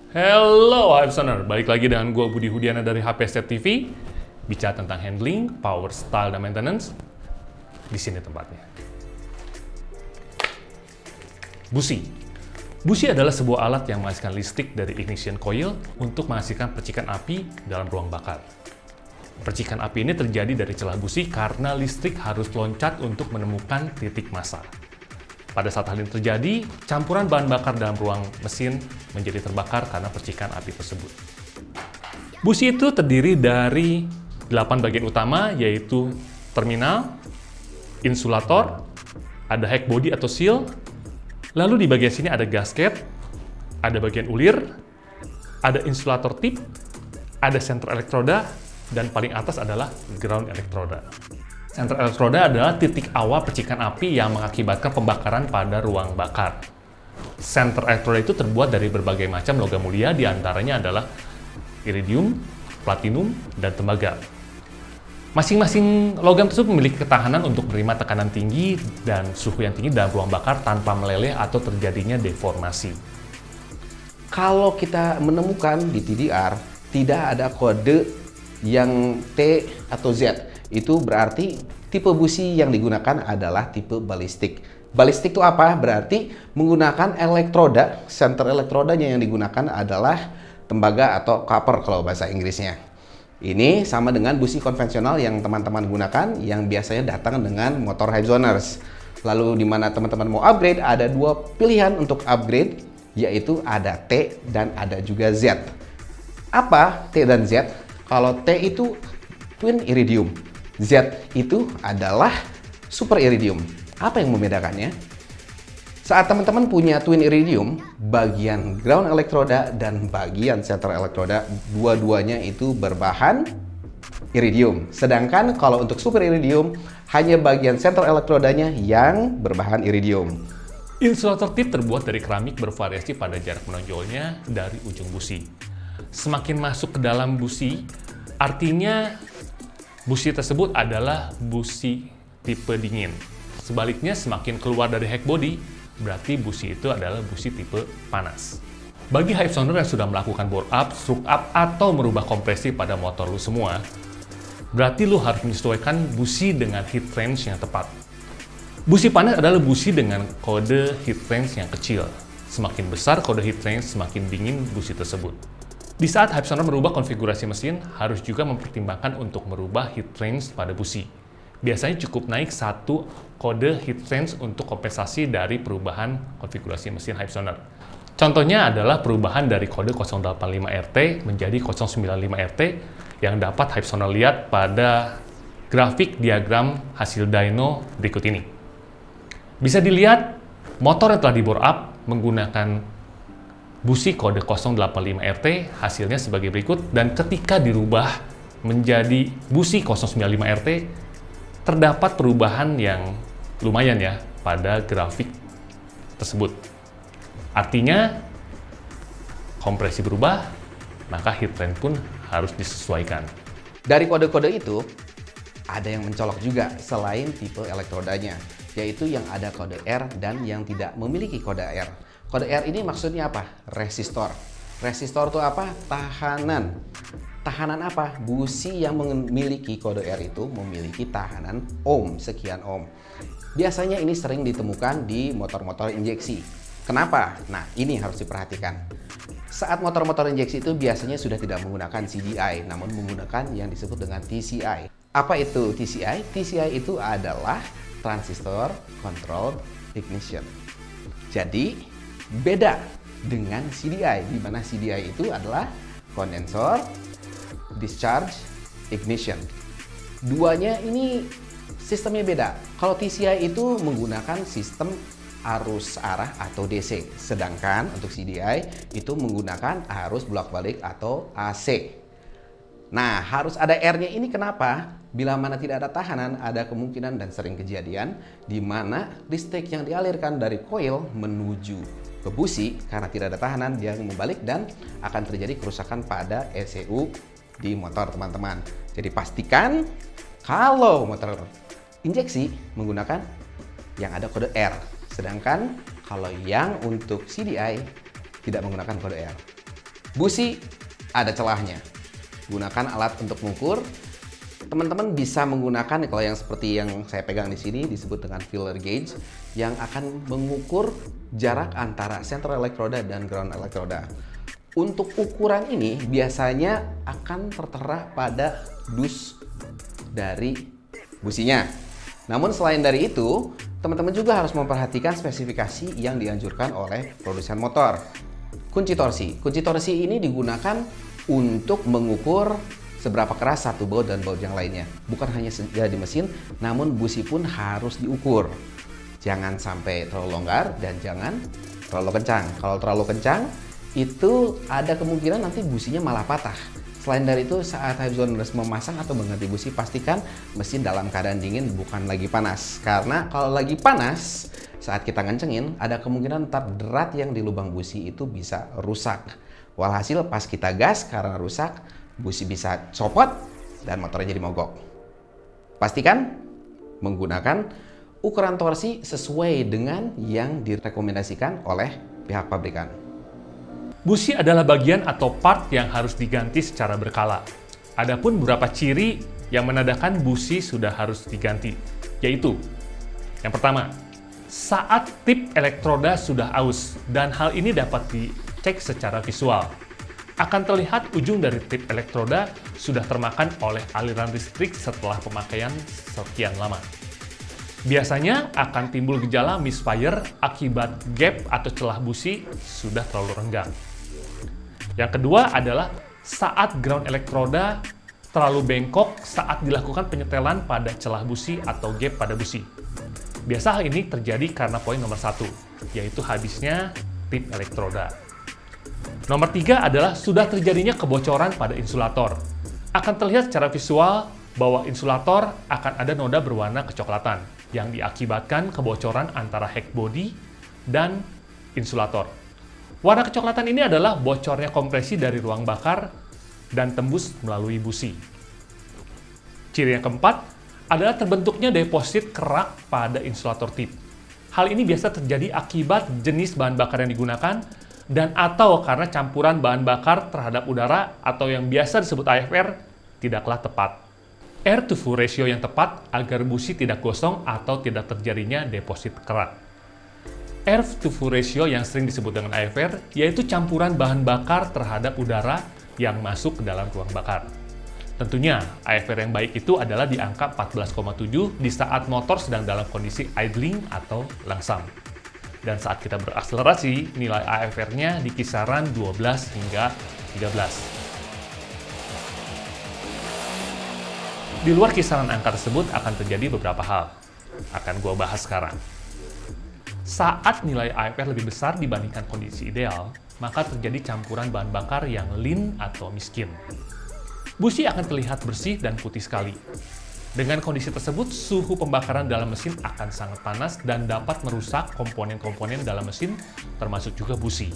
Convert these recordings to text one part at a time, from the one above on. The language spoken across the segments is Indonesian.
Hello Hypesoner, balik lagi dengan gue Budi Hudiana dari HPSet TV. Bicara tentang handling, power, style, dan maintenance. Di sini tempatnya. Busi. Busi adalah sebuah alat yang menghasilkan listrik dari ignition coil untuk menghasilkan percikan api dalam ruang bakar. Percikan api ini terjadi dari celah busi karena listrik harus loncat untuk menemukan titik massa. Pada saat hal ini terjadi, campuran bahan bakar dalam ruang mesin menjadi terbakar karena percikan api tersebut. Busi itu terdiri dari 8 bagian utama, yaitu terminal, insulator, ada heck body atau seal, lalu di bagian sini ada gasket, ada bagian ulir, ada insulator tip, ada center elektroda, dan paling atas adalah ground elektroda. Center elektroda adalah titik awal percikan api yang mengakibatkan pembakaran pada ruang bakar. Center elektroda itu terbuat dari berbagai macam logam mulia, diantaranya adalah iridium, platinum, dan tembaga. Masing-masing logam tersebut memiliki ketahanan untuk menerima tekanan tinggi dan suhu yang tinggi dalam ruang bakar tanpa meleleh atau terjadinya deformasi. Kalau kita menemukan di TDR tidak ada kode yang T atau Z, itu berarti tipe busi yang digunakan adalah tipe balistik. Balistik itu apa? Berarti menggunakan elektroda, center elektrodanya yang digunakan adalah tembaga atau copper kalau bahasa Inggrisnya. Ini sama dengan busi konvensional yang teman-teman gunakan yang biasanya datang dengan motor Hypesoners. Lalu di mana teman-teman mau upgrade, ada dua pilihan untuk upgrade, yaitu ada T dan ada juga Z. Apa T dan Z? Kalau T itu twin iridium, Z itu adalah super iridium. Apa yang membedakannya? Saat teman-teman punya twin iridium, bagian ground elektroda dan bagian center elektroda, dua-duanya itu berbahan iridium. Sedangkan kalau untuk super iridium, hanya bagian center elektrodanya yang berbahan iridium. Insulator tip terbuat dari keramik bervariasi pada jarak menonjolnya dari ujung busi. Semakin masuk ke dalam busi, artinya busi tersebut adalah busi tipe dingin. Sebaliknya, semakin keluar dari heck body, berarti busi itu adalah busi tipe panas. Bagi Hypesoner yang sudah melakukan bore up, stroke up, atau merubah kompresi pada motor lu semua, berarti lu harus menyesuaikan busi dengan heat range yang tepat. Busi panas adalah busi dengan kode heat range yang kecil. Semakin besar kode heat range, semakin dingin busi tersebut. Di saat Hypesoner merubah konfigurasi mesin, harus juga mempertimbangkan untuk merubah heat range pada busi. Biasanya cukup naik satu kode heat range untuk kompensasi dari perubahan konfigurasi mesin Hypesoner. Contohnya adalah perubahan dari kode 085RT menjadi 095RT yang dapat Hypesoner lihat pada grafik diagram hasil dyno berikut ini. Bisa dilihat, motor yang telah di bore up menggunakan busi kode 085RT hasilnya sebagai berikut, dan ketika dirubah menjadi busi 095RT terdapat perubahan yang lumayan ya pada grafik tersebut. Artinya kompresi berubah, maka heat range pun harus disesuaikan. Dari kode-kode itu ada yang mencolok juga selain tipe elektrodanya, yaitu yang ada kode R dan yang tidak memiliki kode R. Kode R ini maksudnya apa? Resistor. Resistor itu apa? Tahanan. Tahanan apa? Busi yang memiliki kode R itu memiliki tahanan ohm, sekian ohm. Biasanya ini sering ditemukan di motor-motor injeksi. Kenapa? Nah, ini harus diperhatikan. Saat motor-motor injeksi itu biasanya sudah tidak menggunakan CDI, namun menggunakan yang disebut dengan TCI. Apa itu TCI? TCI itu adalah Transistor Controlled Ignition. Jadi, beda dengan CDI, di mana CDI itu adalah Condenser Discharge Ignition. Duanya ini sistemnya beda. Kalau TCI itu menggunakan sistem arus arah atau DC, sedangkan untuk CDI itu menggunakan arus bolak-balik atau AC. Nah, harus ada R-nya ini kenapa? Bila mana tidak ada tahanan, ada kemungkinan dan sering kejadian di mana listrik yang dialirkan dari coil menuju ke busi karena tidak ada tahanan, dia membalik dan akan terjadi kerusakan pada ECU di motor teman-teman. Jadi pastikan kalau motor injeksi menggunakan yang ada kode R, sedangkan kalau yang untuk CDI tidak menggunakan kode R. Busi ada celahnya. Gunakan alat untuk mengukur. Teman-teman bisa menggunakan kalau yang seperti yang saya pegang di sini disebut dengan feeler gauge yang akan mengukur jarak antara sentral elektroda dan ground elektroda. Untuk ukuran ini biasanya akan tertera pada dus dari businya. Namun selain dari itu, teman-teman juga harus memperhatikan spesifikasi yang dianjurkan oleh produsen motor. Kunci torsi. Kunci torsi ini digunakan untuk mengukur seberapa keras satu baut dan baut yang lainnya. Bukan hanya di mesin, namun busi pun harus diukur. Jangan sampai terlalu longgar dan jangan terlalu kencang. Kalau terlalu kencang, itu ada kemungkinan nanti businya malah patah. Selain dari itu, saat Hypesoners memasang atau mengganti busi, pastikan mesin dalam keadaan dingin, bukan lagi panas. Karena kalau lagi panas, saat kita ngencengin, ada kemungkinan ntar derat yang di lubang busi itu bisa rusak. Walhasil pas kita gas karena rusak, busi bisa copot dan motornya jadi mogok. Pastikan menggunakan ukuran torsi sesuai dengan yang direkomendasikan oleh pihak pabrikan. Busi adalah bagian atau part yang harus diganti secara berkala. Adapun beberapa ciri yang menandakan busi sudah harus diganti, yaitu yang pertama, saat tip elektroda sudah aus, dan hal ini dapat dicek secara visual. Akan terlihat ujung dari tip elektroda sudah termakan oleh aliran listrik setelah pemakaian sekian lama. Biasanya akan timbul gejala misfire akibat gap atau celah busi sudah terlalu renggang. Yang kedua adalah saat ground elektroda terlalu bengkok saat dilakukan penyetelan pada celah busi atau gap pada busi. Biasa hal ini terjadi karena poin nomor 1, yaitu habisnya tip elektroda. Nomor 3 adalah sudah terjadinya kebocoran pada insulator. Akan terlihat secara visual bahwa insulator akan ada noda berwarna kecoklatan yang diakibatkan kebocoran antara heck body dan insulator. Warna kecoklatan ini adalah bocornya kompresi dari ruang bakar dan tembus melalui busi. Ciri yang keempat adalah terbentuknya deposit kerak pada insulator tip. Hal ini biasa terjadi akibat jenis bahan bakar yang digunakan dan atau karena campuran bahan bakar terhadap udara atau yang biasa disebut AFR tidaklah tepat. Air to fuel ratio yang tepat agar busi tidak gosong atau tidak terjadinya deposit kerak. Air to fuel ratio yang sering disebut dengan AFR yaitu campuran bahan bakar terhadap udara yang masuk ke dalam ruang bakar. Tentunya, AFR yang baik itu adalah di angka 14,7 di saat motor sedang dalam kondisi idling atau langsam. Dan saat kita berakselerasi, nilai AFR-nya di kisaran 12 hingga 13. Di luar kisaran angka tersebut akan terjadi beberapa hal. Akan gua bahas sekarang. Saat nilai AFR lebih besar dibandingkan kondisi ideal, maka terjadi campuran bahan bakar yang lean atau miskin. Busi akan terlihat bersih dan putih sekali. Dengan kondisi tersebut, suhu pembakaran dalam mesin akan sangat panas dan dapat merusak komponen-komponen dalam mesin, termasuk juga busi.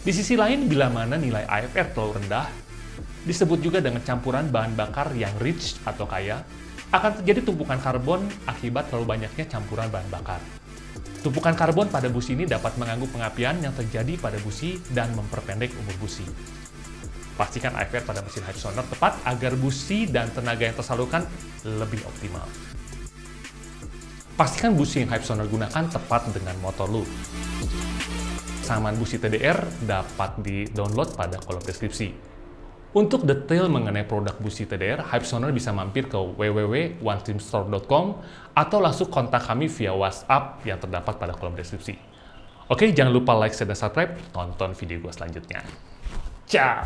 Di sisi lain, bila mana nilai AFR terlalu rendah, disebut juga dengan campuran bahan bakar yang rich atau kaya, akan terjadi tumpukan karbon akibat terlalu banyaknya campuran bahan bakar. Tumpukan karbon pada busi ini dapat mengganggu pengapian yang terjadi pada busi dan memperpendek umur busi. Pastikan AFR pada mesin Hypesoner tepat agar busi dan tenaga yang tersalurkan lebih optimal. Pastikan busi yang Hypesoner gunakan tepat dengan motor lu. Samaan busi TDR dapat di-download pada kolom deskripsi. Untuk detail mengenai produk busi TDR, Hypesoner bisa mampir ke www.onestreamstore.com atau langsung kontak kami via WhatsApp yang terdapat pada kolom deskripsi. Oke, jangan lupa like, share, dan subscribe. Tonton video gue selanjutnya. Ciao!